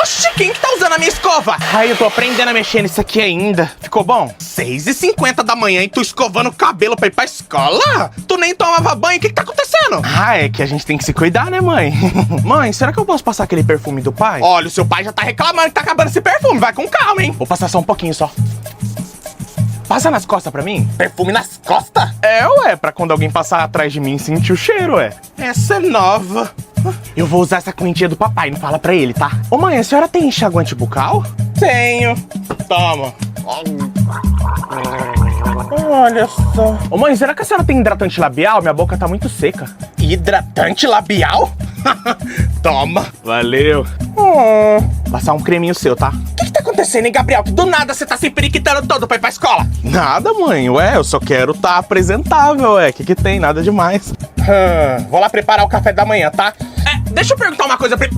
Oxi, quem que tá usando a minha escova? Ai, eu tô aprendendo a mexer nisso aqui ainda. Ficou bom? 6h50 da manhã e tu escovando o cabelo pra ir pra escola? Tu nem tomava banho, o que que tá acontecendo? Ah, é que a gente tem que se cuidar, né, mãe? Mãe, será que eu posso passar aquele perfume do pai? Olha, o seu pai já tá reclamando que tá acabando esse perfume, vai com calma, hein? Vou passar só um pouquinho só. Passa nas costas pra mim. Perfume nas costas? É, ué, pra quando alguém passar atrás de mim sentir o cheiro, ué. Essa é nova. Eu vou usar essa correntinha do papai, não fala pra ele, tá? Ô mãe, a senhora tem enxaguante bucal? Tenho. Toma. Olha só. Ô mãe, será que a senhora tem hidratante labial? Minha boca tá muito seca. Hidratante labial? Toma. Valeu. Passar um creminho seu, tá? O que tá acontecendo, hein, Gabriel? Que do nada você tá se periquitando todo pra ir pra escola? Nada, mãe. Ué, eu só quero tá apresentável, ué. Que tem? Nada demais. Vou lá preparar o café da manhã, tá? Deixa eu perguntar uma coisa pra...